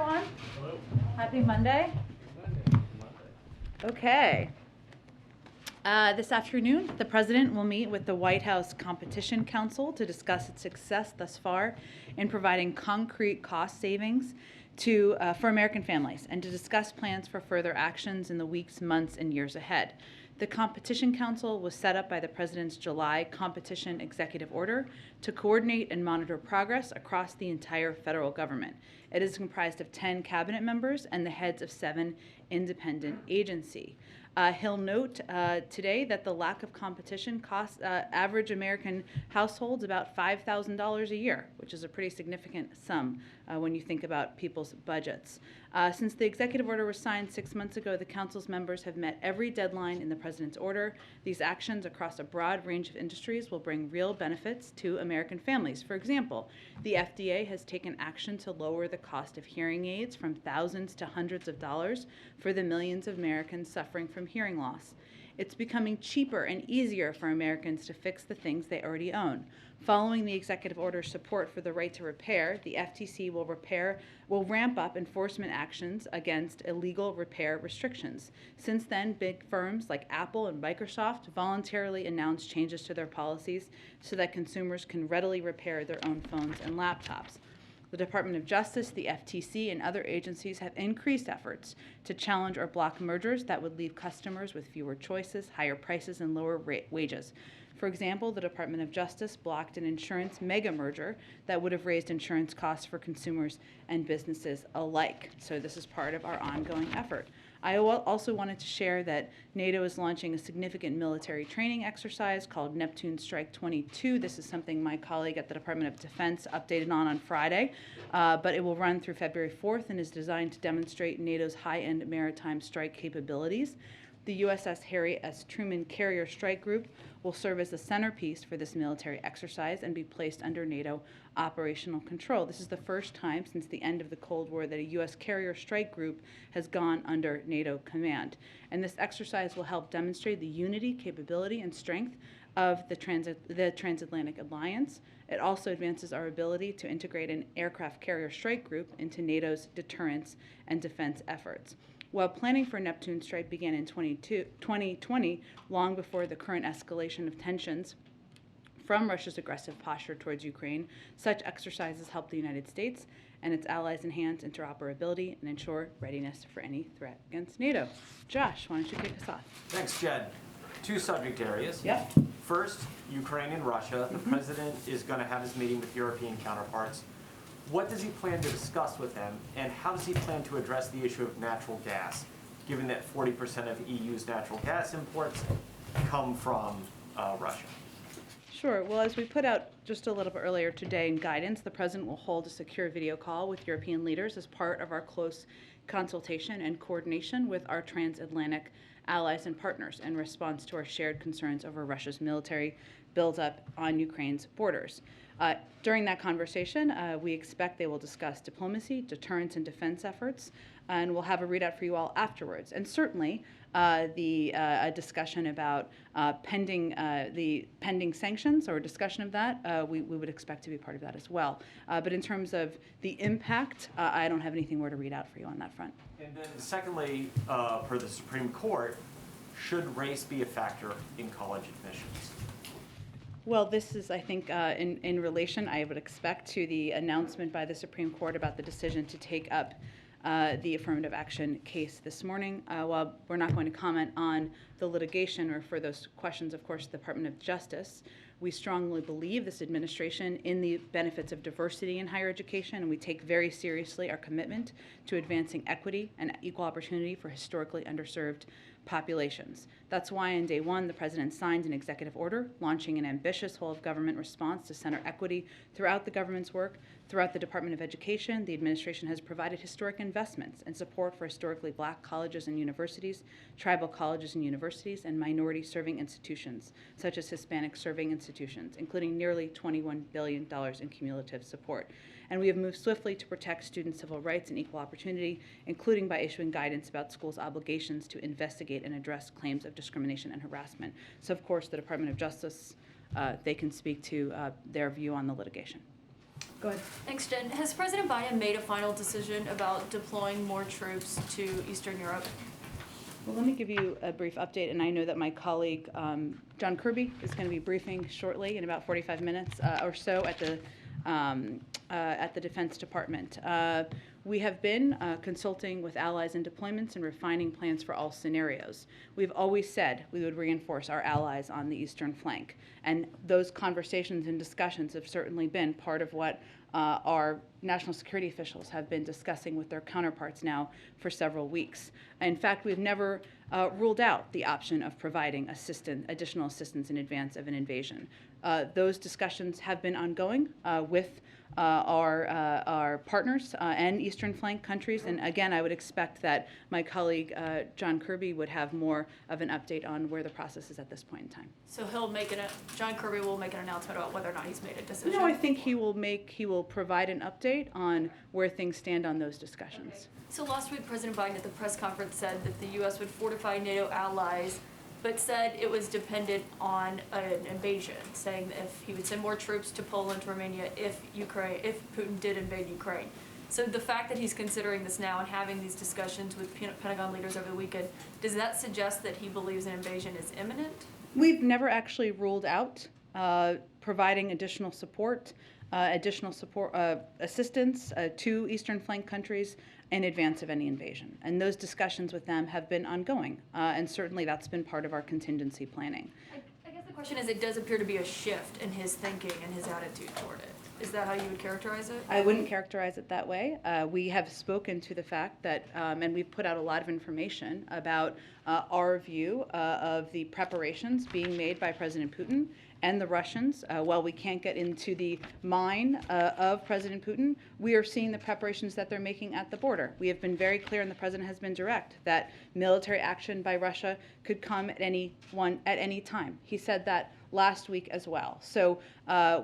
everyone. Hello. Happy Monday. Okay. This afternoon, the President will meet with the White House Competition Council to discuss its success thus far in providing concrete cost savings for American families and to discuss plans for further actions in the weeks, months, and years ahead. The Competition Council was set up by the President's July Competition Executive Order to coordinate and monitor progress across the entire federal government. It is comprised of 10 cabinet members and the heads of 7 independent agencies. He'll note today that the lack of competition costs average American households about $5,000 a year, which is a pretty significant sum when you think about people's budgets. Since the executive order was signed 6 months ago, the council's members have met every deadline in the president's order. These actions across a broad range of industries will bring real benefits to American families. For example, the FDA has taken action to lower the cost of hearing aids from thousands to hundreds of dollars for the millions of Americans suffering from hearing loss. It's becoming cheaper and easier for Americans to fix the things they already own. Following the executive order's support for the right to repair, the FTC will ramp up enforcement actions against illegal repair restrictions. Since then, big firms like Apple and Microsoft voluntarily announced changes to their policies so that consumers can readily repair their own phones and laptops. The Department of Justice, the FTC, and other agencies have increased efforts to challenge or block mergers that would leave customers with fewer choices, higher prices, and lower wages. For example, the Department of Justice blocked an insurance mega merger that would have raised insurance costs for consumers and businesses alike. So this is part of our ongoing effort. I also wanted to share that NATO is launching a significant military training exercise called Neptune Strike 22. This is something my colleague at the Department of Defense updated on Friday, but it will run through February 4th and is designed to demonstrate NATO's high-end maritime strike capabilities. The USS Harry S. Truman Carrier Strike Group will serve as the centerpiece for this military exercise and be placed under NATO operational control. This is the first time since the end of the Cold War that a U.S. carrier strike group has gone under NATO command. And this exercise will help demonstrate the unity, capability, and strength of the transatlantic alliance. It also advances our ability to integrate an aircraft carrier strike group into NATO's deterrence and defense efforts. While planning for Neptune Strike began in 2020, long before the current escalation of tensions from Russia's aggressive posture towards Ukraine, such exercises help the United States and its allies enhance interoperability and ensure readiness for any threat against NATO. Josh, why don't you kick us off? Thanks, Jed. 2 subject areas. Yep. First, Ukraine and Russia. The president is going to have his meeting with European counterparts. What does he plan to discuss with them, and how does he plan to address the issue of natural gas, given that 40% of EU's natural gas imports come from Russia? Sure. Well, as we put out just a little bit earlier today in guidance, the President will hold a secure video call with European leaders as part of our close consultation and coordination with our transatlantic allies and partners in response to our shared concerns over Russia's military buildup on Ukraine's borders. During that conversation, we expect they will discuss diplomacy, deterrence, and defense efforts, and we'll have a readout for you all afterwards. And certainly, a discussion about the pending sanctions or discussion of that, we would expect to be part of that as well. But in terms of the impact, I don't have anything more to read out for you on that front. And then secondly, per the Supreme Court, should race be a factor in college admissions? Well, this is, I think, in relation, I would expect, to the announcement by the Supreme Court about the decision to take up the affirmative action case this morning. While we're not going to comment on the litigation or for those questions, of course, the Department of Justice, we strongly believe this administration in the benefits of diversity in higher education, and we take very seriously our commitment to advancing equity and equal opportunity for historically underserved populations. That's why on day one, the President signed an executive order launching an ambitious whole-of-government response to center equity throughout the government's work. Throughout the Department of Education, the administration has provided historic investments and support for historically Black colleges and universities, tribal colleges and universities, and minority-serving institutions, such as Hispanic-serving institutions, including nearly $21 billion in cumulative support. And we have moved swiftly to protect student civil rights and equal opportunity, including by issuing guidance about schools' obligations to investigate and address claims of discrimination and harassment. So, of course, the Department of Justice, they can speak to their view on the litigation. Go ahead. Thanks, Jen. Has President Biden made a final decision about deploying more troops to Eastern Europe? Well, let me give you a brief update, and I know that my colleague, John Kirby, is going to be briefing shortly in about 45 minutes or so at the Defense Department. We have been consulting with allies in deployments and refining plans for all scenarios. We've always said we would reinforce our allies on the eastern flank, and those conversations and discussions have certainly been part of what our national security officials have been discussing with their counterparts now for several weeks. In fact, we've never ruled out the option of providing additional assistance in advance of an invasion. Those discussions have been ongoing with our partners and Eastern flank countries. And again, I would expect that my colleague John Kirby would have more of an update on where the process is at this point in time. So John Kirby will make an announcement about whether or not he's made a decision? No, I think he will provide an update on where things stand on those discussions. Okay. So last week, President Biden at the press conference said that the U.S. would fortify NATO allies, but said it was dependent on an invasion, saying that if he would send more troops to Poland, Romania, if Putin did invade Ukraine. So the fact that he's considering this now and having these discussions with Pentagon leaders over the weekend, does that suggest that he believes an invasion is imminent? We've never actually ruled out providing additional assistance to Eastern flank countries in advance of any invasion. And those discussions with them have been ongoing, and certainly that's been part of our contingency planning. I guess the question is, it does appear to be a shift in his thinking and his attitude toward it. Is that how you would characterize it? I wouldn't characterize it that way. We have spoken to the fact that, and we've put out a lot of information about our view of the preparations being made by President Putin and the Russians. While we can't get into the mind of President Putin, we are seeing the preparations that they're making at the border. We have been very clear, and the President has been direct, that military action by Russia could come at any time. He said that last week as well. So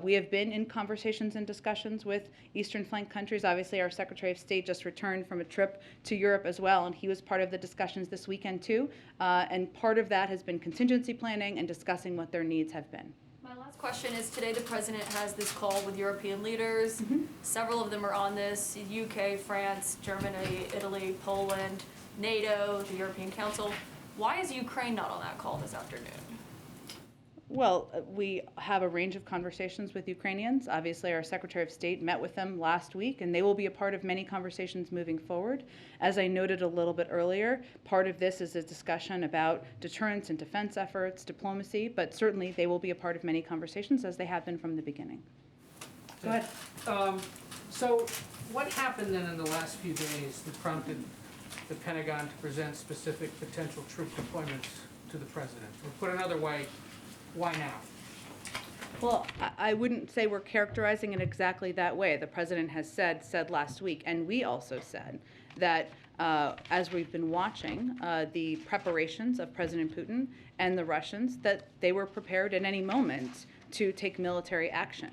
we have been in conversations and discussions with Eastern flank countries. Obviously, our Secretary of State just returned from a trip to Europe as well, and he was part of the discussions this weekend too. And part of that has been contingency planning and discussing what their needs have been. My last question is, today the President has this call with European leaders. Several of them are on this: UK, France, Germany, Italy, Poland, NATO, the European Council. Why is Ukraine not on that call this afternoon? Well, we have a range of conversations with Ukrainians. Obviously, our Secretary of State met with them last week, and they will be a part of many conversations moving forward. As I noted a little bit earlier, part of this is a discussion about deterrence and defense efforts, diplomacy, but certainly they will be a part of many conversations, as they have been from the beginning. Go ahead. So what happened then in the last few days that prompted the Pentagon to present specific potential troop deployments to the President? Or put another way, why now? Well, I wouldn't say we're characterizing it exactly that way. The President has said last week, and we also said that as we've been watching the preparations of President Putin and the Russians, that they were prepared at any moment to take military action.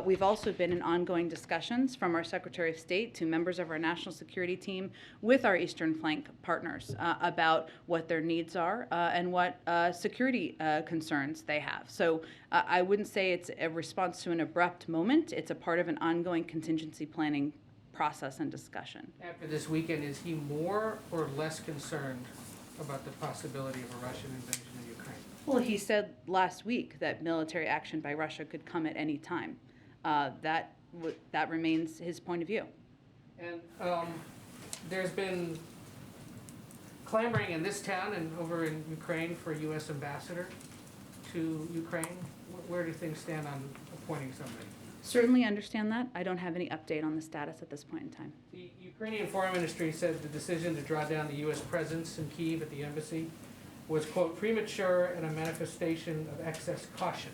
We've also been in ongoing discussions from our Secretary of State to members of our national security team with our Eastern flank partners about what their needs are and what security concerns they have. So I wouldn't say it's a response to an abrupt moment. It's a part of an ongoing contingency planning process and discussion. After this weekend, is he more or less concerned about the possibility of a Russian invasion of Ukraine? Well, he said last week that military action by Russia could come at any time. That remains his point of view. And there's been clamoring in this town and over in Ukraine for a U.S. ambassador to Ukraine. Where do things stand on appointing somebody? Certainly understand that. I don't have any update on the status at this point in time. The Ukrainian Foreign Ministry said the decision to draw down the U.S. presence in Kyiv at the embassy was, quote, premature and a manifestation of excess caution.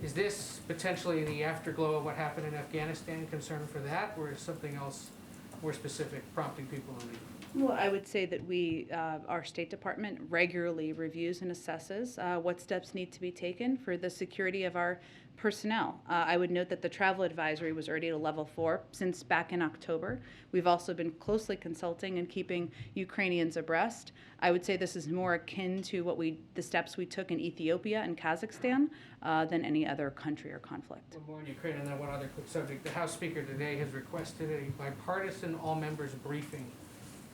Is this potentially the afterglow of what happened in Afghanistan, concern for that, or is something else more specific prompting people to leave? Well, I would say that our State Department regularly reviews and assesses what steps need to be taken for the security of our personnel. I would note that the travel advisory was already at a level 4 since back in October. We've also been closely consulting and keeping Ukrainians abreast. I would say this is more akin to the steps we took in Ethiopia and Kazakhstan than any other country or conflict. One more in Ukraine, and then one other quick subject. The House Speaker today has requested a bipartisan all-members briefing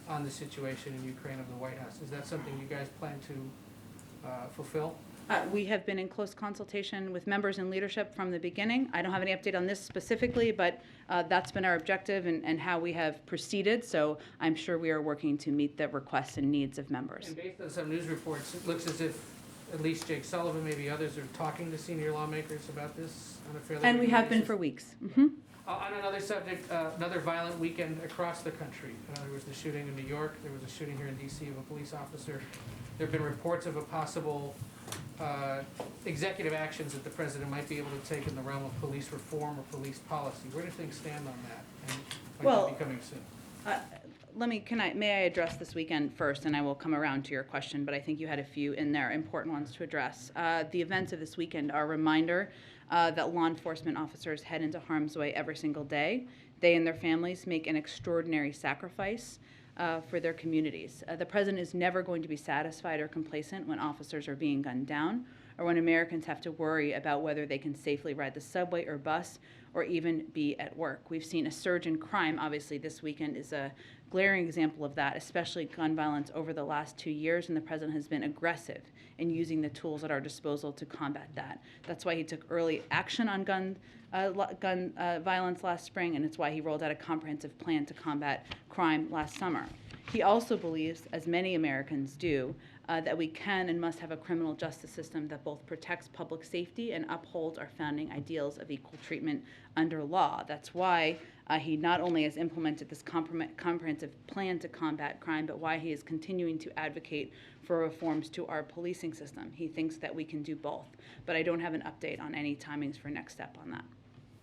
on the situation in Ukraine of the White House. Is that something you guys plan to fulfill? We have been in close consultation with members and leadership from the beginning. I don't have any update on this specifically, but that's been our objective and how we have proceeded. So I'm sure we are working to meet the requests and needs of members. And based on some news reports, it looks as if at least Jake Sullivan, maybe others, are talking to senior lawmakers about this on a fairly And we regular have been basis. for weeks. Mhm. On another subject, another violent weekend across the country. There was the shooting in New York. There was a shooting here in D.C. of a police officer. There have been reports of a possible executive actions that the president might be able to take in the realm of police reform or police policy. Where do things stand on that? And might Well, that be coming soon? May I address this weekend first, and I will come around to your question, but I think you had a few in there, important ones to address. The events of this weekend are a reminder that law enforcement officers head into harm's way every single day. They and their families make an extraordinary sacrifice for their communities. The president is never going to be satisfied or complacent when officers are being gunned down or when Americans have to worry about whether they can safely ride the subway or bus or even be at work. We've seen a surge in crime. Obviously, this weekend is a glaring example of that, especially gun violence over the last 2 years, and the president has been aggressive in using the tools at our disposal to combat that. That's why he took early action on gun violence last spring, and it's why he rolled out a comprehensive plan to combat crime last summer. He also believes, as many Americans do, that we can and must have a criminal justice system that both protects public safety and upholds our founding ideals of equal treatment under law. That's why he not only has implemented this comprehensive plan to combat crime, but why he is continuing to advocate for reforms to our policing system. He thinks that we can do both, but I don't have an update on any timings for next step on that.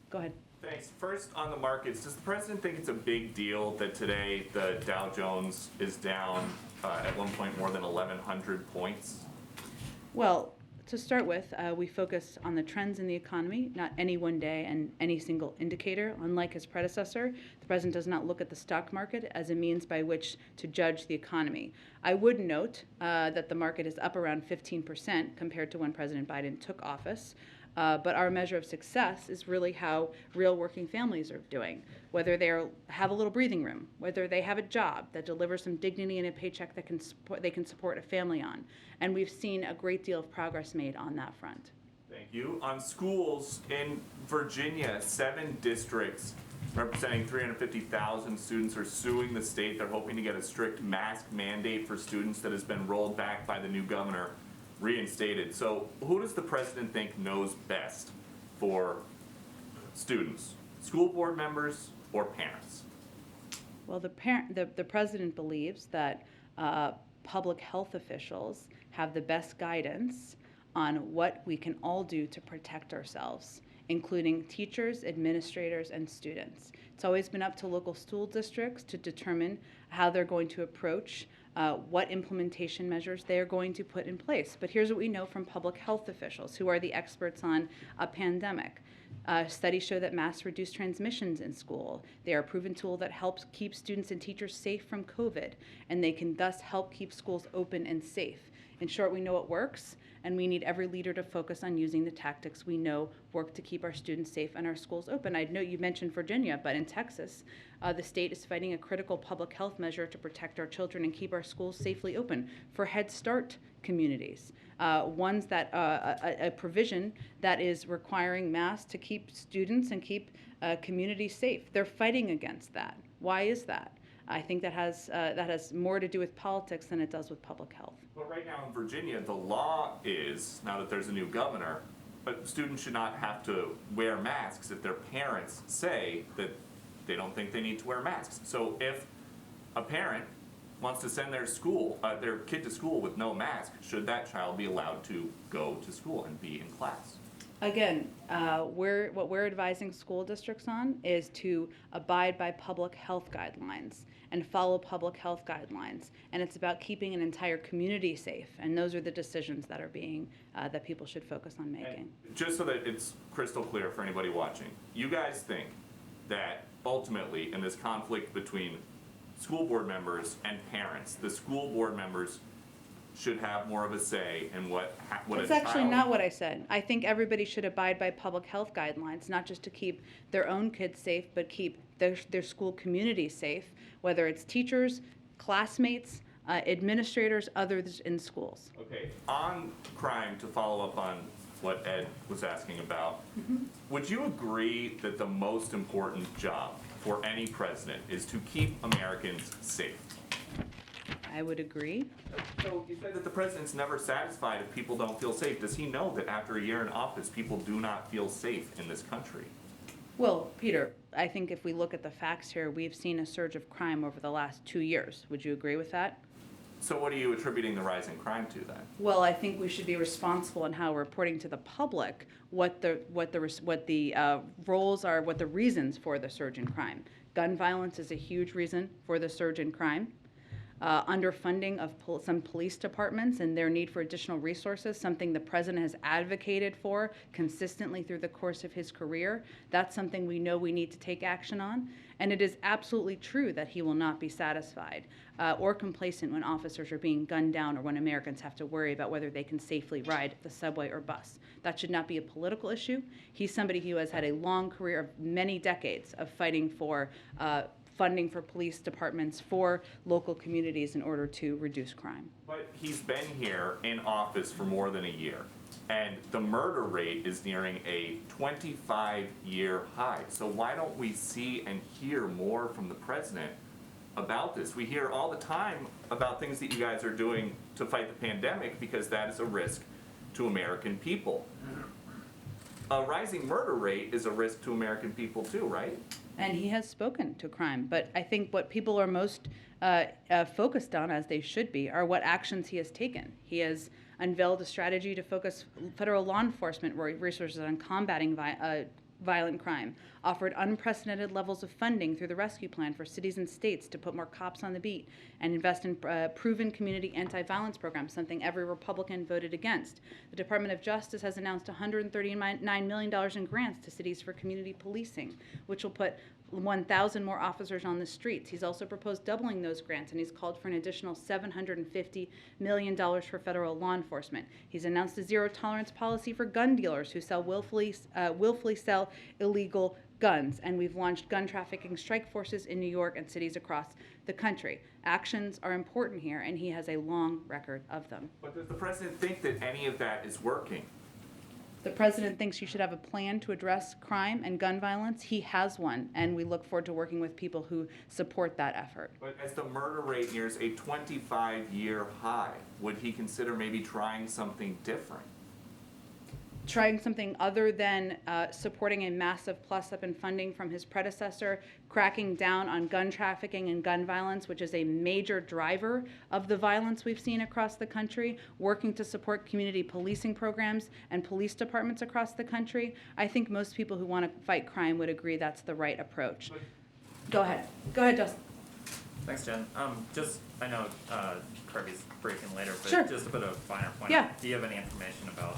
Go ahead. Thanks. First, on the markets, does the president think it's a big deal that today the Dow Jones is down at one point more than 1,100 points? Well, to start with, we focus on the trends in the economy, not any one day and any single indicator. Unlike his predecessor, the president does not look at the stock market as a means by which to judge the economy. I would note that the market is up around 15% compared to when President Biden took office. But our measure of success is really how real working families are doing, whether they have a little breathing room, whether they have a job that delivers some dignity and a paycheck that they can support a family on. And we've seen a great deal of progress made on that front. Thank you. On schools in Virginia, 7 districts representing 350,000 students are suing the state. They're hoping to get a strict mask mandate for students that has been rolled back by the new governor reinstated. So who does the president think knows best for students? School board members or parents? Well, the president believes that public health officials have the best guidance on what we can all do to protect ourselves, including teachers, administrators, and students. It's always been up to local school districts to determine how they're going to approach what implementation measures they are going to put in place. But here's what we know from public health officials, who are the experts on a pandemic. Studies show that masks reduce transmissions in school. They are a proven tool that helps keep students and teachers safe from COVID, and they can thus help keep schools open and safe. In short, we know it works, and we need every leader to focus on using the tactics we know work to keep our students safe and our schools open. I know you mentioned Virginia, but in Texas, the state is fighting a critical public health measure to protect our children and keep our schools safely open for Head Start communities. A provision that is requiring masks to keep students and keep communities safe. They're fighting against that. Why is that? I think that has more to do with politics than it does with public health. But right now in Virginia, the law is, now that there's a new governor, but students should not have to wear masks if their parents say that they don't think they need to wear masks. So if a parent wants to send their kid to school with no mask, should that child be allowed to go to school and be in class? Again, what we're advising school districts on is to abide by public health guidelines and follow public health guidelines. And it's about keeping an entire community safe. And those are the decisions that are being, that people should focus on making. And just so that it's crystal clear for anybody watching, you guys think that ultimately in this conflict between school board members and parents, the school board members should have more of a say in what a That's child. actually not what I said. I think everybody should abide by public health guidelines, not just to keep their own kids safe, but keep their school community safe, whether it's teachers, classmates, administrators, others in schools. Okay, on crime, to follow up on what Ed was asking about, would you agree that the most important job for any president is to keep Americans safe? I would agree. So you said that the president's never satisfied if people don't feel safe. Does he know that after a year in office, people do not feel safe in this country? Well, Peter, I think if we look at the facts here, we've seen a surge of crime over the last 2 years. Would you agree with that? So what are you attributing the rise in crime to then? Well, I think we should be responsible in how we're reporting to the public what the roles are, what the reasons for the surge in crime. Gun violence is a huge reason for the surge in crime. Underfunding of some police departments and their need for additional resources, something the president has advocated for consistently through the course of his career. That's something we know we need to take action on. And it is absolutely true that he will not be satisfied or complacent when officers are being gunned down or when Americans have to worry about whether they can safely ride the subway or bus. That should not be a political issue. He's somebody who has had a long career of many decades of fighting for funding for police departments, for local communities in order to reduce crime. But he's been here in office for more than a year, and the murder rate is nearing a 25-year high. So why don't we see and hear more from the president about this? We hear all the time about things that you guys are doing to fight the pandemic because that is a risk to American people. A rising murder rate is a risk to American people too, right? And he has spoken to crime. But I think what people are most focused on, as they should be, are what actions he has taken. He has unveiled a strategy to focus federal law enforcement resources on combating violent crime, offered unprecedented levels of funding through the rescue plan for cities and states to put more cops on the beat, and invest in proven community anti-violence programs, something every Republican voted against. The Department of Justice has announced $139 million in grants to cities for community policing, which will put 1,000 more officers on the streets. He's also proposed doubling those grants, and he's called for an additional $750 million for federal law enforcement. He's announced a zero-tolerance policy for gun dealers who willfully sell illegal guns, and we've launched gun trafficking strike forces in New York and cities across the country. Actions are important here, and he has a long record of them. But does the president think that any of that is working? The president thinks you should have a plan to address crime and gun violence. He has one, and we look forward to working with people who support that effort. But as the murder rate nears a 25-year high, would he consider maybe trying something different? Trying something other than supporting a massive plus-up in funding from his predecessor, cracking down on gun trafficking and gun violence, which is a major driver of the violence we've seen across the country, working to support community policing programs and police departments across the country. I think most people who want to fight crime would agree that's the right approach. Go ahead, Justin. Thanks, Jen. I know Kirby's briefing later, but Sure. just to put a finer point, Yeah. do you have any information about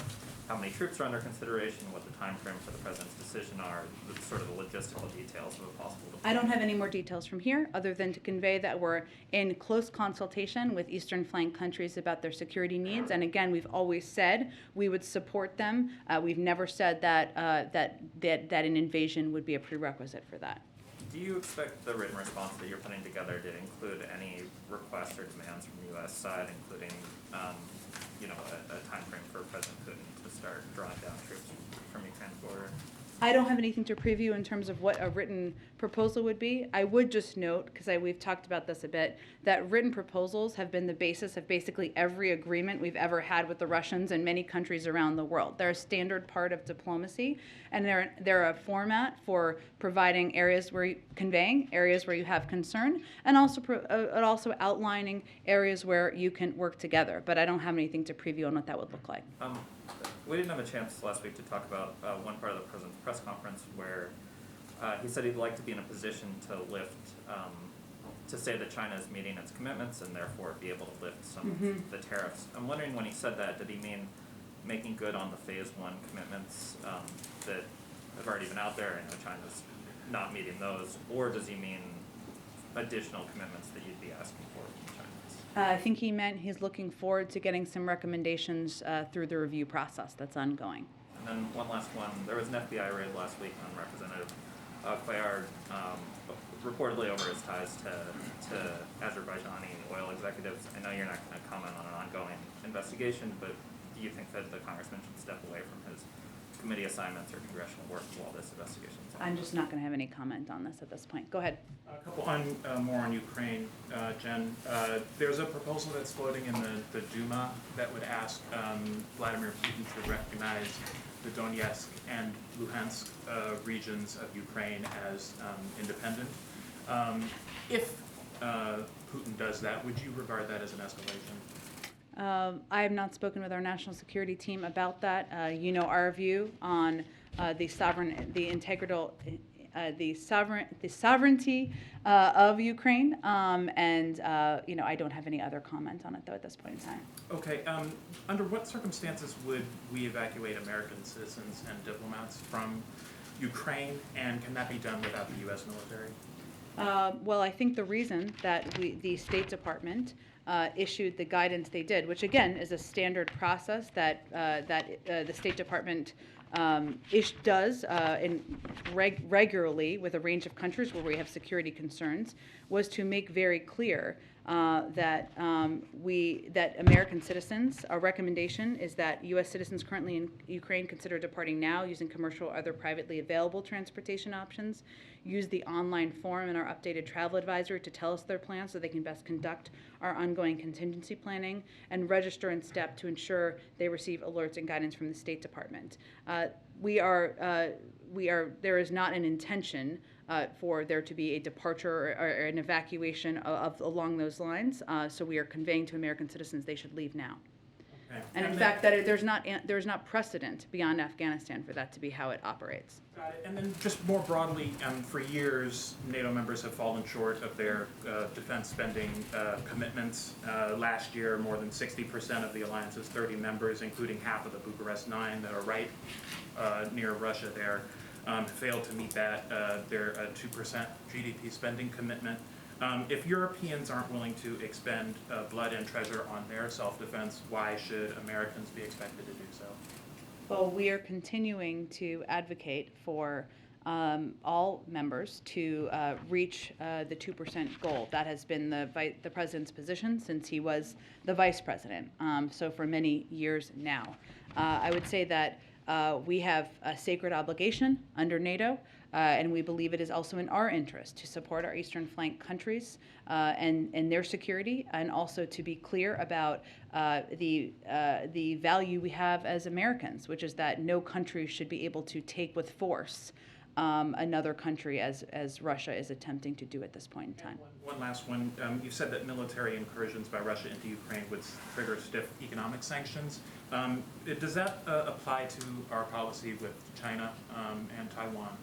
how many troops are under consideration, what the time frame for the president's decision are, the sort of the logistical details of a possible deployment? I don't have any more details from here, other than to convey that we're in close consultation with Eastern Flank countries about their security needs. And again, we've always said we would support them. We've never said that an invasion would be a prerequisite for that. Do you expect the written response that you're putting together to include any requests or demands from the U.S. side, including, a time frame for President Putin to start drawing down troops from Ukraine's border? I don't have anything to preview in terms of what a written proposal would be. I would just note, because we've talked about this a bit, that written proposals have been the basis of basically every agreement we've ever had with the Russians and many countries around the world. They're a standard part of diplomacy, and they're a format for providing conveying areas where you have concern, and also outlining areas where you can work together. But I don't have anything to preview on what that would look like. we didn't have a chance last week to talk about one part of the president's press conference where he said he'd like to be in a position to lift, to say that China is meeting its commitments and therefore be able to lift some of the tariffs. I'm wondering, when he said that, did he mean making good on the phase one commitments that have already been out there? I know China's not meeting those, or does he mean additional commitments that you'd be asking for from China? I think he meant he's looking forward to getting some recommendations through the review process that's ongoing. And then one last one, there was an FBI raid last week on Representative Cuellar, reportedly over his ties to Azerbaijani oil executives. I know you're not going to comment on an ongoing investigation, but do you think that the congressman should step away from his committee assignments or congressional work while this investigation is on? I'm just not going to have any comment on this at this point. Go ahead. A couple more on Ukraine, Jen. There's a proposal that's floating in the Duma that would ask Vladimir Putin to recognize the Donetsk and Luhansk regions of Ukraine as independent. If Putin does that, would you regard that as an escalation? I have not spoken with our national security team about that. You know our view on the sovereignty of Ukraine, and you know, I don't have any other comment on it though at this point in time. Okay. Under what circumstances would we evacuate American citizens and diplomats from Ukraine, and can that be done without the U.S. military? Well, I think the reason that the State Department issued the guidance they did, which again is a standard process that the State Department does regularly with a range of countries where we have security concerns, was to make very clear that American citizens, our recommendation is that U.S. citizens currently in Ukraine consider departing now using commercial or other privately available transportation options. Use the online form in our updated travel advisory to tell us their plans so they can best conduct our ongoing contingency planning, and register in STEP to ensure they receive alerts and guidance from the State Department. There is not an intention for there to be a departure or an evacuation along those lines. So we are conveying to American citizens they should leave now. Okay. And in then- fact, there's not precedent beyond Afghanistan for that to be how it operates. Got it. And then just more broadly, for years, NATO members have fallen short of their defense spending commitments. Last year, more than 60% of the alliance's 30 members, including half of the Bucharest 9 that are right near Russia there, failed to meet that, their 2% GDP spending commitment. If Europeans aren't willing to expend blood and treasure on their self-defense, why should Americans be expected to do so? Well, we are continuing to advocate for all members to reach the 2% goal. That has been the president's position since he was the vice president, so for many years now. I would say that we have a sacred obligation under NATO, and we believe it is also in our interest to support our eastern flank countries and their security, and also to be clear about the value we have as Americans, which is that no country should be able to take with force another country as Russia is attempting to do at this point in time. One last one. You said that military incursions by Russia into Ukraine would trigger stiff economic sanctions. Does that apply to our policy with China and Taiwan?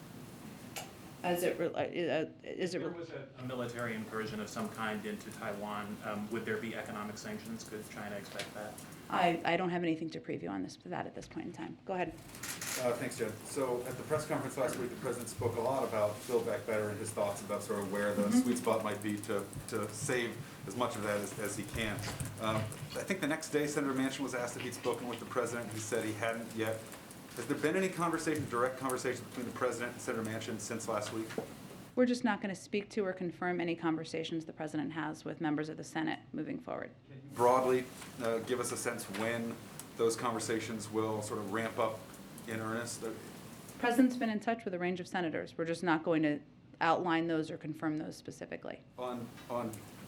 As it If there was a military incursion of some kind into Taiwan, would there be economic sanctions? Could China expect that? I don't have anything to preview on that at this point in time. Go ahead. Thanks, Jen. So at the press conference last week, the president spoke a lot about Build Back Better and his thoughts about sort of where the sweet spot might be to save as much of that as he can. I think the next day, Senator Manchin was asked if he'd spoken with the president. He said he hadn't yet. Has there been any direct conversation between the president and Senator Manchin since last week? We're just not going to speak to or confirm any conversations the president has with members of the Senate moving forward. Broadly, give us a sense when those conversations will sort of ramp up in earnest? The president's been in touch with a range of senators. We're just not going to outline those or confirm those specifically. On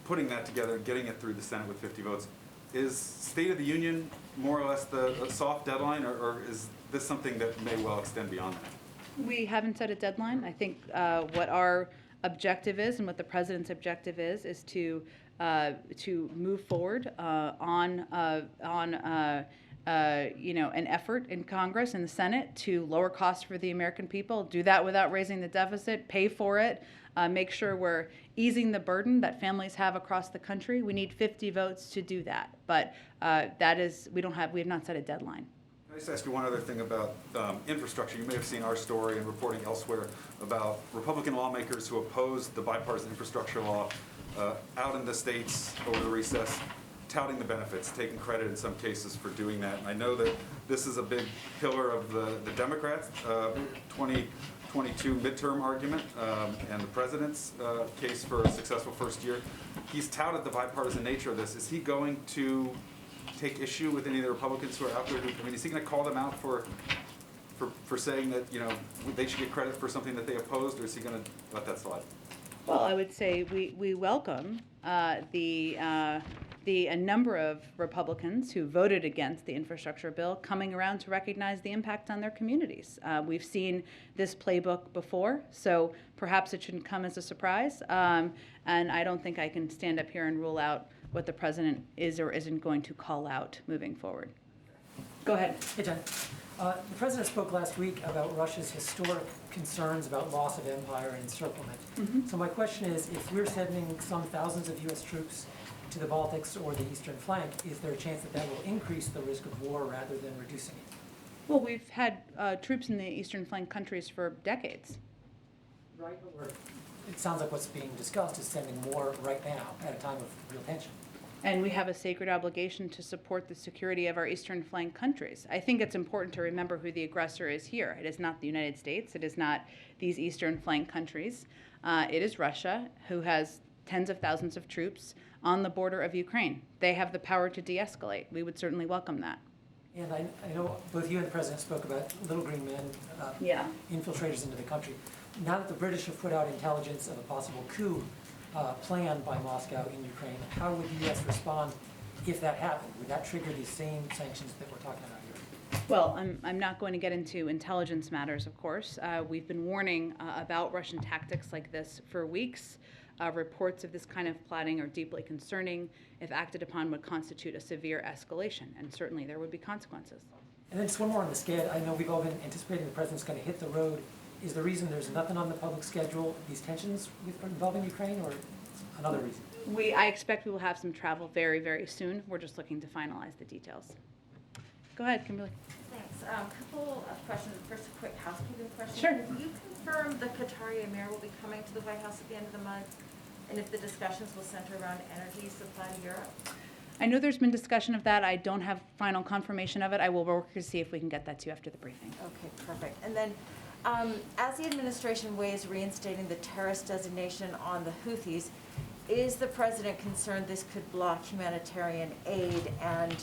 putting that together and getting it through the Senate with 50 votes, is State of the Union more or less a soft deadline, or is this something that may well extend beyond that? We haven't set a deadline. I think what our objective is and what the president's objective is to move forward on an effort in Congress and the Senate to lower costs for the American people, do that without raising the deficit, pay for it, make sure we're easing the burden that families have across the country. We need 50 votes to do that, but we have not set a deadline. Can I just ask you one other thing about infrastructure? You may have seen our story and reporting elsewhere about Republican lawmakers who opposed the bipartisan infrastructure law out in the states over the recess, touting the benefits, taking credit in some cases for doing that. And I know that this is a big pillar of the Democrats' 2022 midterm argument and the president's case for a successful first year. He's touted the bipartisan nature of this. Is he going to take issue with any of the Republicans who are out there? Is he going to call them out for saying that they should get credit for something that they opposed, or is he going to let that slide? Well, I would say we welcome a number of Republicans who voted against the infrastructure bill coming around to recognize the impact on their communities. We've seen this playbook before, so perhaps it shouldn't come as a surprise. And I don't think I can stand up here and rule out what the president is or isn't going to call out moving forward. Go ahead. Hey, Jen. The president spoke last week about Russia's historic concerns about loss of empire and encirclement. Mm-hmm. So my question is, if we're sending some thousands of U.S. troops to the Baltics or the eastern flank, is there a chance that will increase the risk of war rather than reducing it? Well, we've had troops in the eastern flank countries for decades. Right, or it sounds like what's being discussed is sending more right now at a time of real tension. And we have a sacred obligation to support the security of our eastern flank countries. I think it's important to remember who the aggressor is here. It is not the United States. It is not these eastern flank countries. It is Russia, who has tens of thousands of troops on the border of Ukraine. They have the power to de-escalate. We would certainly welcome that. And I know both you and the president spoke about little green men, infiltrators into the country. Now that the British have put out intelligence of a possible coup planned by Moscow in Ukraine, how would the U.S. respond if that happened? Would that trigger these same sanctions that we're talking about here? Well, I'm not going to get into intelligence matters, of course. We've been warning about Russian tactics like this for weeks. Reports of this kind of plotting are deeply concerning. If acted upon, would constitute a severe escalation, and certainly there would be consequences. And then just one more on the SCED. I know we've all been anticipating the president's going to hit the road. Is the reason there's nothing on the public schedule these tensions involving Ukraine, or another reason? I expect we will have some travel very, very soon. We're just looking to finalize the details. Go ahead, Kimberly. Thanks. Couple of questions. First, a quick housekeeping question. Sure. Can you confirm the Qatari Emir will be coming to the White House at the end of the month? And if the discussions will center around energy supply to Europe? I know there's been discussion of that. I don't have final confirmation of it. I will work to see if we can get that to you after the briefing. Okay, perfect. And then, as the administration weighs reinstating the terrorist designation on the Houthis, is the president concerned this could block humanitarian aid? And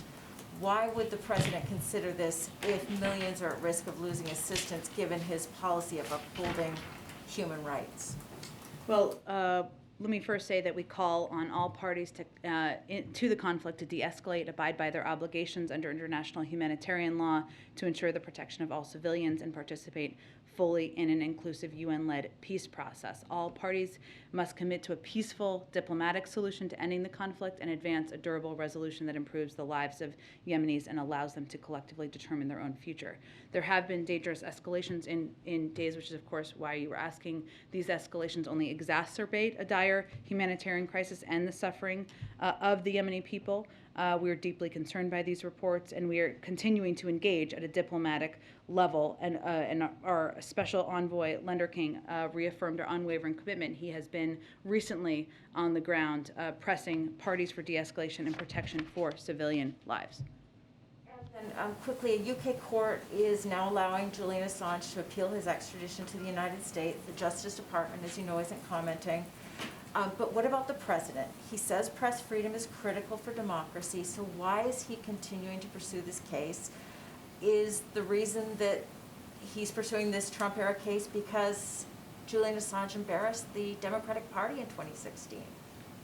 why would the president consider this if millions are at risk of losing assistance given his policy of upholding human rights? Well, let me first say that we call on all parties to the conflict to de-escalate, abide by their obligations under international humanitarian law to ensure the protection of all civilians, and participate fully in an inclusive UN-led peace process. All parties must commit to a peaceful diplomatic solution to ending the conflict and advance a durable resolution that improves the lives of Yemenis and allows them to collectively determine their own future. There have been dangerous escalations in days, which is of course why you were asking. These escalations only exacerbate a dire humanitarian crisis and the suffering of the Yemeni people. We are deeply concerned by these reports, and we are continuing to engage at a diplomatic level. And our special envoy, Lender King, reaffirmed our unwavering commitment. He has been recently on the ground pressing parties for de-escalation and protection for civilian lives. And then quickly, a UK court is now allowing Julian Assange to appeal his extradition to the United States. The Justice Department, as you know, isn't commenting. But what about the president? He says press freedom is critical for democracy, so why is he continuing to pursue this case? Is the reason that he's pursuing this Trump-era case because Julian Assange embarrassed the Democratic Party in 2016?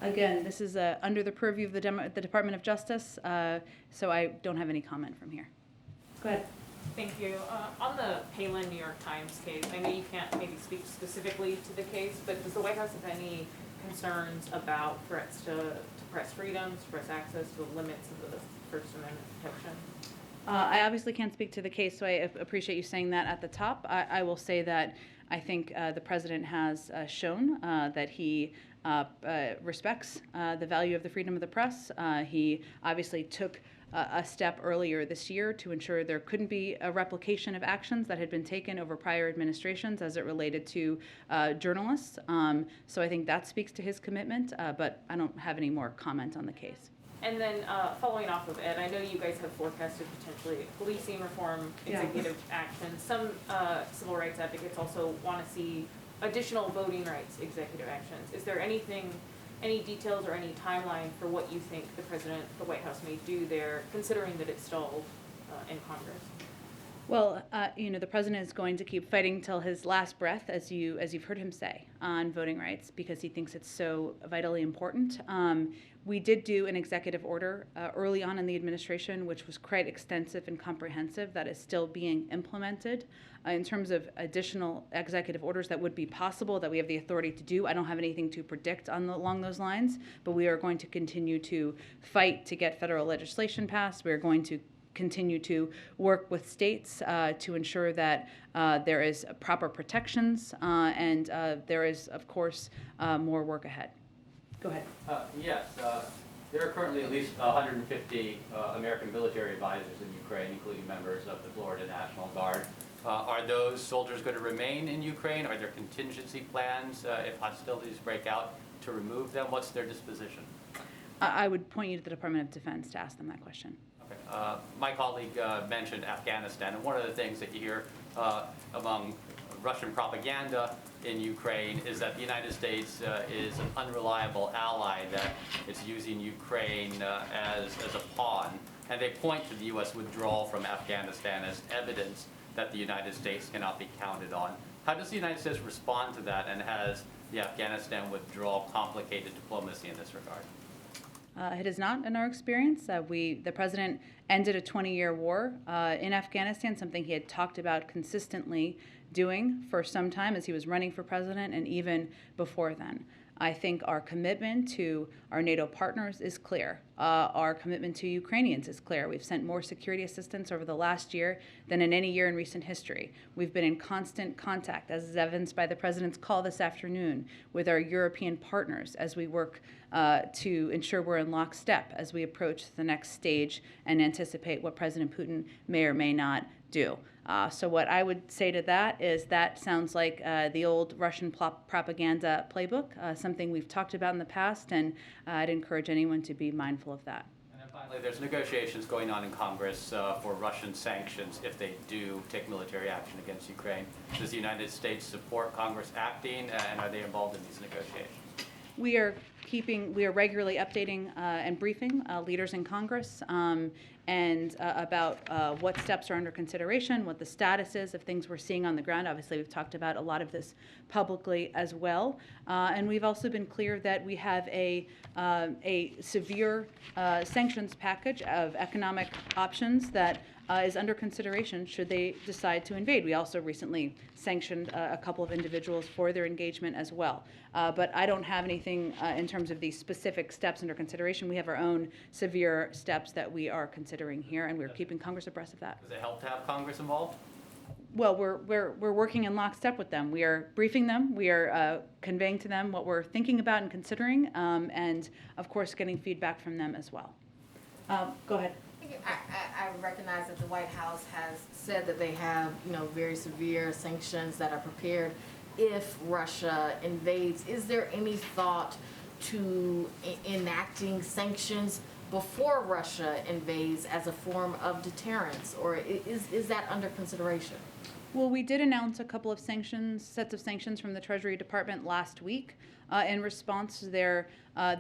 Again, this is under the purview of the Department of Justice, so I don't have any comment from here. Go ahead. Thank you. On the Palin New York Times case, I know you can't maybe speak specifically to the case, but does the White House have any concerns about threats to press freedoms, press access, to the limits of the First Amendment protection? I obviously can't speak to the case, so I appreciate you saying that at the top. I will say that I think the president has shown that he respects the value of the freedom of the press. He obviously took a step earlier this year to ensure there couldn't be a replication of actions that had been taken over prior administrations as it related to journalists. So I think that speaks to his commitment, but I don't have any more comment on the case. And then following off of Ed, I know you guys have forecasted potentially policing reform, executive action. Some civil rights advocates also want to see additional voting rights executive actions. Is there anything, any details or any timeline for what you think the president, the White House may do there, considering that it's stalled in Congress? Well, the president is going to keep fighting till his last breath, as you've heard him say, on voting rights, because he thinks it's so vitally important. We did do an executive order early on in the administration, which was quite extensive and comprehensive, that is still being implemented. In terms of additional executive orders that would be possible, that we have the authority to do, I don't have anything to predict along those lines, but we are going to continue to fight to get federal legislation passed. We are going to continue to work with states to ensure that there is proper protections and there is, of course, more work ahead. Go ahead. Yes, there are currently at least 150 American military advisors in Ukraine, including members of the Florida National Guard. Are those soldiers going to remain in Ukraine? Are there contingency plans if hostilities break out to remove them? What's their disposition? I would point you to the Department of Defense to ask them that question. My colleague mentioned Afghanistan, and one of the things that you hear among Russian propaganda in Ukraine is that the United States is an unreliable ally, that it's using Ukraine as a pawn, and they point to the U.S. withdrawal from Afghanistan as evidence that the United States cannot be counted on. How does the United States respond to that, and has the Afghanistan withdrawal complicated diplomacy in this regard? It is not in our experience. The president ended a 20-year war in Afghanistan, something he had talked about consistently doing for some time as he was running for president and even before then. I think our commitment to our NATO partners is clear. Our commitment to Ukrainians is clear. We've sent more security assistance over the last year than in any year in recent history. We've been in constant contact, as is evidenced by the president's call this afternoon, with our European partners as we work to ensure we're in lockstep as we approach the next stage and anticipate what President Putin may or may not do. So what I would say to that is that sounds like the old Russian propaganda playbook, something we've talked about in the past, and I'd encourage anyone to be mindful of that. And then finally, there's negotiations going on in Congress for Russian sanctions if they do take military action against Ukraine. Does the United States support Congress acting, and are they involved in these negotiations? We are regularly updating and briefing leaders in Congress and about what steps are under consideration, what the status is of things we're seeing on the ground. Obviously, we've talked about a lot of this publicly as well. And we've also been clear that we have a severe sanctions package of economic options that is under consideration should they decide to invade. We also recently sanctioned a couple of individuals for their engagement as well. But I don't have anything in terms of these specific steps under consideration. We have our own severe steps that we are considering here, and we're keeping Congress abreast of that. Does it help to have Congress involved? Well, we're working in lockstep with them. We are briefing them. We are conveying to them what we're thinking about and considering, and of course, getting feedback from them as well. Go ahead. I recognize that the White House has said that they have, very severe sanctions that are prepared if Russia invades. Is there any thought to enacting sanctions before Russia invades as a form of deterrence, or is that under consideration? Well, we did announce a couple of sets of sanctions from the Treasury Department last week in response to the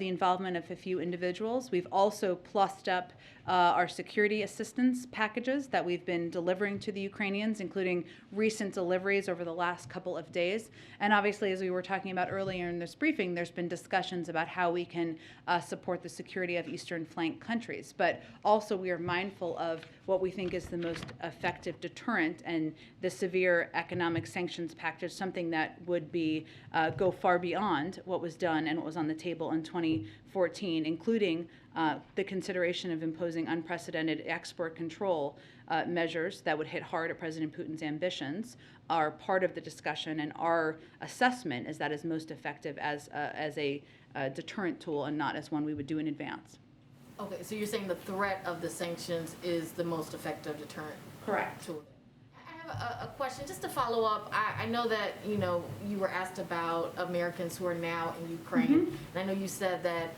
involvement of a few individuals. We've also plussed up our security assistance packages that we've been delivering to the Ukrainians, including recent deliveries over the last couple of days. And obviously, as we were talking about earlier in this briefing, there's been discussions about how we can support the security of Eastern flank countries. But also, we are mindful of what we think is the most effective deterrent, and the severe economic sanctions package, something that would be go far beyond beyond what was done and what was on the table in 2014, including the consideration of imposing unprecedented export control measures that would hit hard at President Putin's ambitions, are part of the discussion, and our assessment is that is most effective as a deterrent tool and not as one we would do in advance. Okay, so you're saying the threat of the sanctions is the most effective deterrent? Correct. Tool. I have a question, just to follow up. I know that, you know, you were asked about Americans who are now in Ukraine. And I know you said that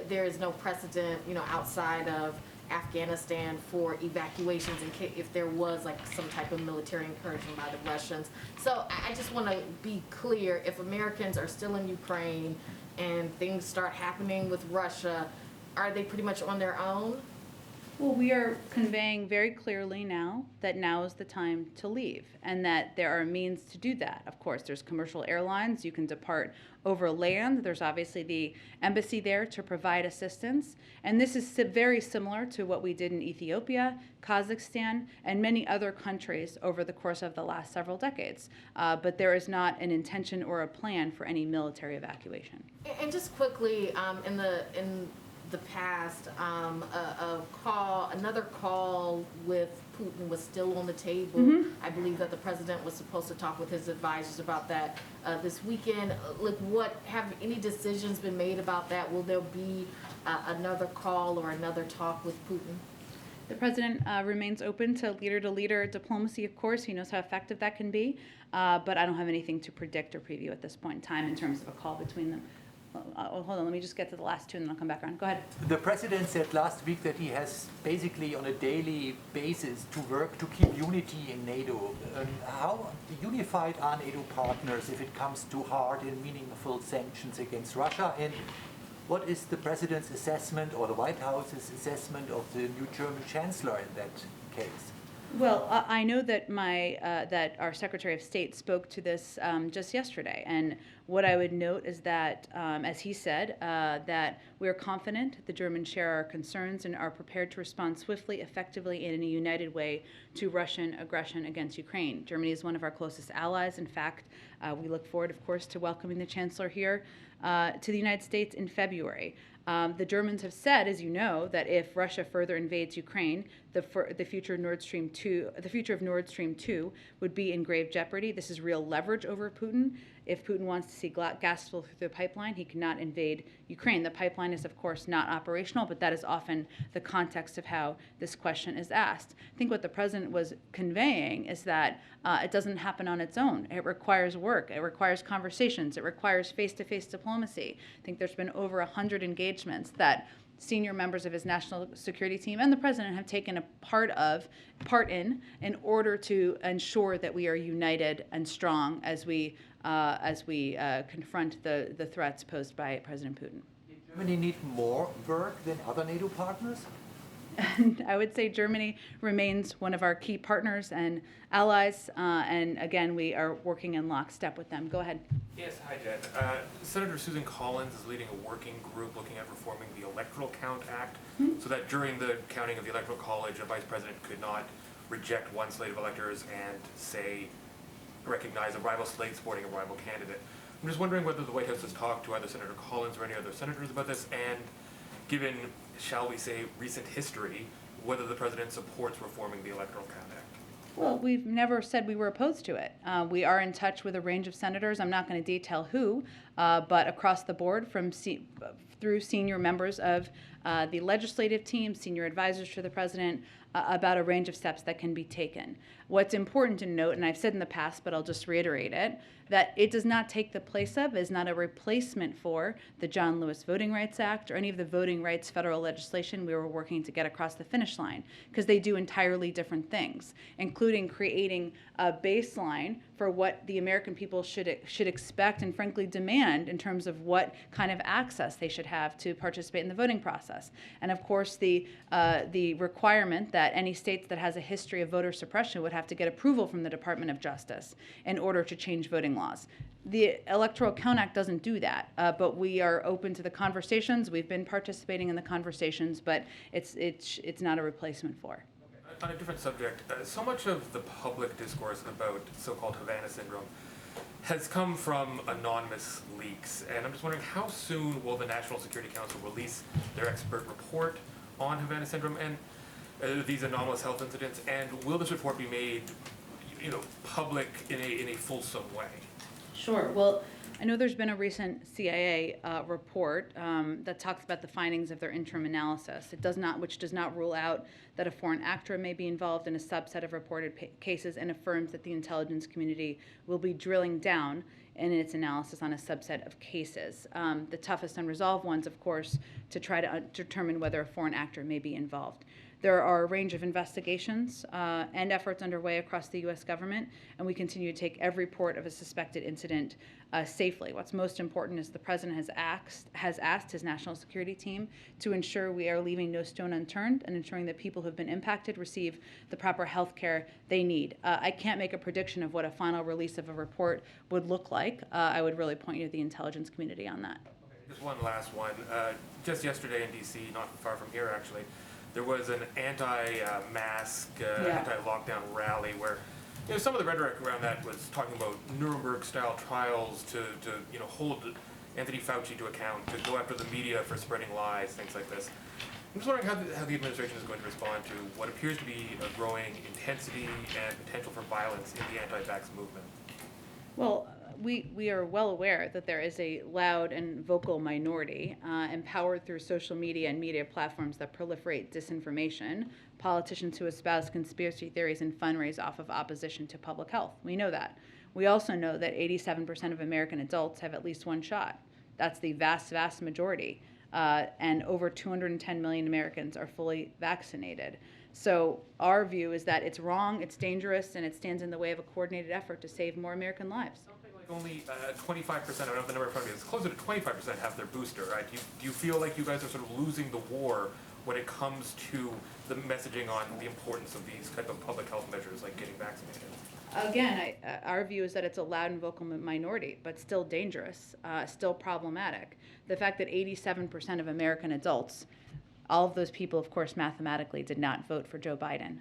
there is no precedent, you know, outside of Afghanistan for evacuations in case if there was like some type of military incursion by the Russians. So I just want to be clear, if Americans are still in Ukraine and things start happening with Russia, are they pretty much on their own? Well, we are conveying very clearly now that now is the time to leave, and that there are means to do that. Of course, there's commercial airlines. You can depart over land. There's obviously the embassy there to provide assistance. And this is very similar to what we did in Ethiopia, Kazakhstan, and many other countries over the course of the last several decades. But there is not an intention or a plan for any military evacuation. And just quickly, in the past, another call with Putin was still on the table. I believe that the president was supposed to talk with his advisors about that this weekend. Like, have any decisions been made about that? Will there be another call or another talk with Putin? The president remains open to leader diplomacy, of course. He knows how effective that can be, but I don't have anything to predict or preview at this point in time in terms of a call between them. Hold on, let me just get to the last two and then I'll come back around. Go ahead. The president said last week that he has basically on a daily basis to work to keep unity in NATO. How unified are NATO partners if it comes to hard and meaningful sanctions against Russia? And what is the president's assessment or the White House's assessment of the new German chancellor in that case? Well, I know that that our Secretary of State spoke to this just yesterday, and what I would note is that, as he said, that we are confident the Germans share our concerns and are prepared to respond swiftly, effectively, and in a united way to Russian aggression against Ukraine. Germany is one of our closest allies. In fact, we look forward, of course, to welcoming the Chancellor here to the United States in February. The Germans have said, as you know, that if Russia further invades Ukraine, the future of Nord Stream 2 would be in grave jeopardy. This is real leverage over Putin. If Putin wants to see gas flow through the pipeline, he cannot invade Ukraine. The pipeline is, of course, not operational, but that is often the context of how this question is asked. I think what the president was conveying is that it doesn't happen on its own. It requires work. It requires conversations. It requires face-to-face diplomacy. I think there's been over 100 engagements that senior members of his national security team and the president have taken a part in order to ensure that we are united and strong as we confront the threats posed by President Putin. Did Germany need more work than other NATO partners? I would say Germany remains one of our key partners and allies, and again, we are working in lockstep with them. Go ahead. Yes, hi, Jen. Senator Susan Collins is leading a working group looking at reforming the Electoral Count Act so that during the counting of the Electoral College, a vice president could not reject one slate of electors and, say, recognize a rival slate supporting a rival candidate. I'm just wondering whether the White House has talked to either Senator Collins or any other senators about this, and given, shall we say, recent history, whether the president supports reforming the Electoral Count Act. Well, we've never said we were opposed to it. We are in touch with a range of senators. I'm not going to detail who, but across the board through senior members of the legislative team, senior advisors to the president, about a range of steps that can be taken. What's important to note, and I've said in the past, but I'll just reiterate it, that it does not take the place of, is not a replacement for the John Lewis Voting Rights Act or any of the voting rights federal legislation we were working to get across the finish line, because they do entirely different things, including creating a baseline for what the American people should expect and frankly demand in terms of what kind of access they should have to participate in the voting process. And of course, the requirement that any states that has a history of voter suppression would have to get approval from the Department of Justice in order to change voting laws. The Electoral Count Act doesn't do that, but we are open to the conversations. We've been participating in the conversations, but it's not a replacement for. On a different subject, so much of the public discourse about so-called Havana syndrome has come from anonymous leaks. And I'm just wondering, how soon will the National Security Council release their expert report on Havana syndrome and these anomalous health incidents? And will this report be made, public in a fulsome way? Sure. Well, I know there's been a recent CIA report that talks about the findings of their interim analysis. Which does not rule out that a foreign actor may be involved in a subset of reported cases, and affirms that the intelligence community will be drilling down in its analysis on a subset of cases. The toughest unresolved ones, of course, to try to determine whether a foreign actor may be involved. There are a range of investigations and efforts underway across the U.S. government, and we continue to take every report of a suspected incident safely. What's most important is the President has asked his national security team to ensure we are leaving no stone unturned and ensuring that people who have been impacted receive the proper health care they need. I can't make a prediction of what a final release of a report would look like. I would really point you to the intelligence community on that. Just one last one. Just yesterday in D.C., not far from here actually, there was an anti-mask, anti-lockdown rally where, some of the rhetoric around that was talking about Nuremberg-style trials to hold Anthony Fauci to account, to go after the media for spreading lies, things like this. I'm just wondering how the administration is going to respond to what appears to be a growing intensity and potential for violence in the anti-vax movement. Well, we are well aware that there is a loud and vocal minority empowered through social media and media platforms that proliferate disinformation, politicians who espouse conspiracy theories and fundraise off of opposition to public health. We know that. We also know that 87% of American adults have at least one shot. That's the vast, vast majority. And over 210 million Americans are fully vaccinated. So our view is that it's wrong, it's dangerous, and it stands in the way of a coordinated effort to save more American lives. Only 25%, I don't know the number in front of me, it's closer to 25% have their booster, right? Do you feel like you guys are sort of losing the war when it comes to the messaging on the importance of these type of public health measures like getting vaccinated? Again, our view is that it's a loud and vocal minority, but still dangerous, still problematic. The fact that 87% of American adults, all of those people, of course, mathematically did not vote for Joe Biden,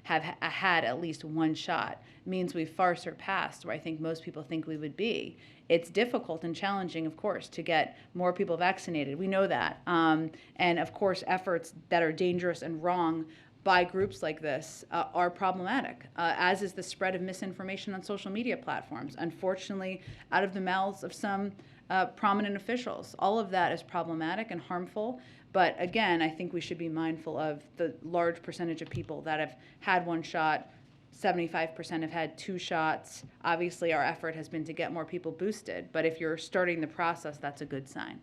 have had at least one shot, means we've far surpassed where I think most people think we would be. It's difficult and challenging, of course, to get more people vaccinated. We know that. And, of course, efforts that are dangerous and wrong by groups like this are problematic, as is the spread of misinformation on social media platforms, unfortunately, out of the mouths of some prominent officials. All of that is problematic and harmful. But again, I think we should be mindful of the large percentage of people that have had one shot. 75% have had 2 shots. Obviously, our effort has been to get more people boosted. But if you're starting the process, that's a good sign.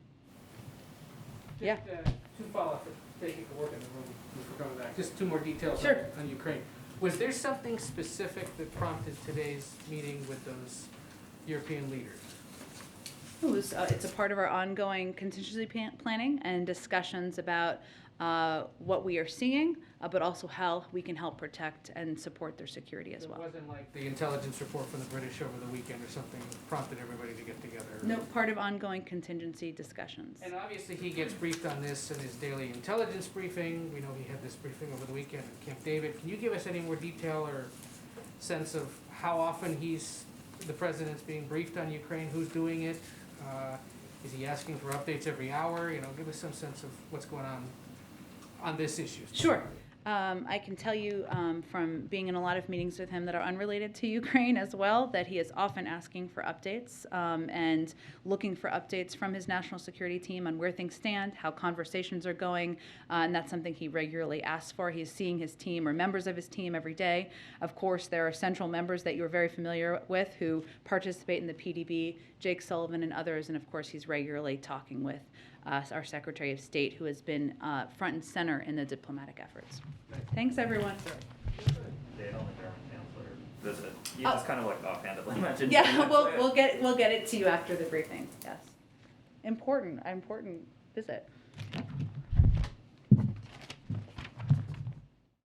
Just, 2 follow-up for taking a work in the room before coming back. Just 2 more details Sure. on Ukraine. Was there something specific that prompted today's meeting with those European leaders? It's a part of our ongoing contingency planning and discussions about what we are seeing, but also how we can help protect and support their security as well. It wasn't like the intelligence report from the British over the weekend or something that prompted everybody to get together? No, part of ongoing contingency discussions. And obviously he gets briefed on this in his daily intelligence briefing. We know he had this briefing over the weekend at Camp David. Can you give us any more detail or sense of how often the president's being briefed on Ukraine, who's doing it? Is he asking for updates every hour? Give us some sense of what's going on this issue. Sure. I can tell you from being in a lot of meetings with him that are unrelated to Ukraine as well, that he is often asking for updates and looking for updates from his national security team on where things stand, how conversations are going, and that's something he regularly asks for. He's seeing his team or members of his team every day. Of course, there are central members that you're very familiar with who participate in the PDB, Jake Sullivan and others, and of course he's regularly talking with our Secretary of State, who has been front and center in the diplomatic efforts. Thanks, everyone. Date on the German Chancellor visit. You just kind of like offhandedly mentioned. Yeah, we'll get it to you after the briefing. Yes, important visit.